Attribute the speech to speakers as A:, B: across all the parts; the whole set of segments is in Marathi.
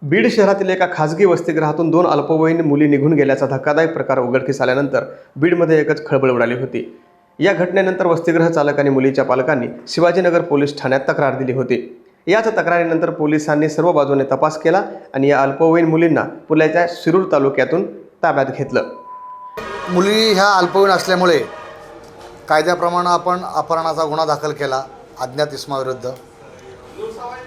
A: बीड शहरातील एका खासगी वसतिगृहातून 2 अल्पवयीन मुली निघून गेल्याचा धक्कादायक प्रकार उघडकीस आल्यानंतर बीडमध्ये एकच खळबळ उडाली होती। या घटनेनंतर वसतिगृह चालक आणि मुलीच्या पालकांनी शिवाजीनगर पोलीस ठाण्यात तक्रार दिली होती। याच तक्रारीनंतर पोलिसांनी सर्व बाजूने तपास केला आणि या अल्पवयीन मुलींना पुण्याच्या शिरूर तालुक्यातून ताब्यात घेतलं।
B: मुली ह्या अल्पवयीन असल्यामुळे कायद्याप्रमाणे आपण अपहरणाचा गुन्हा दाखल केला अज्ञात इसमाविरुद्ध।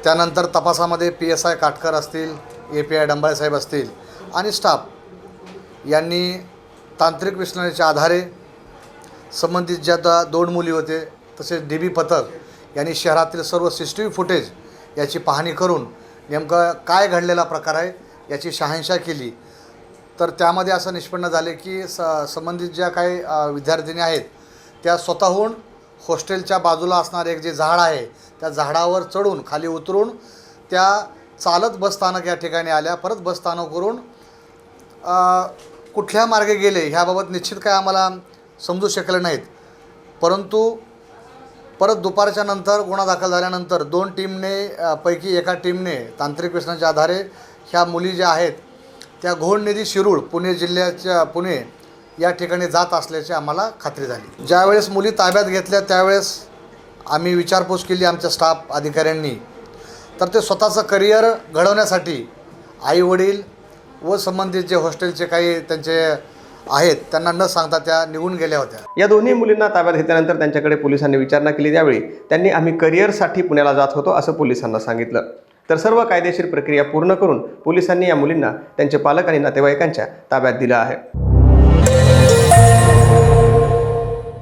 B: त्यानंतर तपासामध्ये PSI काटकर असतील, API डंबाळे साहेब असतील आणि स्टाफ यांनी तांत्रिक विश्लेषणाच्या आधारे संबंधित ज्या 2 मुली होते तसेच DB पथक यांनी शहरातील सर्व CCTV फुटेज याची पाहणी करून नेमकं काय घडलेला प्रकार आहे याची शहानिशा केली। तर त्यामध्ये असं निष्पन्न झाले की संबंधित ज्या काही विद्यार्थिनी आहेत त्या स्वतःहून हॉस्टेलच्या बाजूला असणारे एक जे झाड आहे त्या झाडावर चढून खाली उतरून त्या चालत बसस्थानक या ठिकाणी आल्या। परत बसस्थानकावरून कुठल्या मार्गे गेले ह्याबाबत निश्चित काय आम्हाला समजू शकले नाहीत, परंतु परत दुपारच्या नंतर गुन्हा दाखल झाल्यानंतर 2 टीमने पैकी एका टीमने तांत्रिक विश्लेषणाच्या आधारे ह्या मुली ज्या आहेत त्या घोडनिधी शिरूर पुणे जिल्ह्याच्या पुणे या ठिकाणी जात असल्याची आम्हाला खात्री झाली। ज्यावेळेस मुली ताब्यात घेतल्या त्यावेळेस आम्ही विचारपूस केली आमच्या स्टाफ अधिकाऱ्यांनी, तर ते स्वतःचं करिअर घडवण्यासाठी आईवडील व संबंधित जे हॉस्टेलचे काही त्यांचे आहेत त्यांना न सांगता त्या निघून गेल्या होत्या।
A: या दोन्ही मुलींना ताब्यात घेतल्यानंतर त्यांच्याकडे पोलिसांनी विचारणा केली। त्यावेळी त्यांनी आम्ही करिअरसाठी पुण्याला जात होतो असं पोलिसांना सांगितलं। तर सर्व कायदेशीर प्रक्रिया पूर्ण करून पोलिसांनी या मुलींना त्यांचे पालक आणि नातेवाईकांच्या ताब्यात दिलं आहे।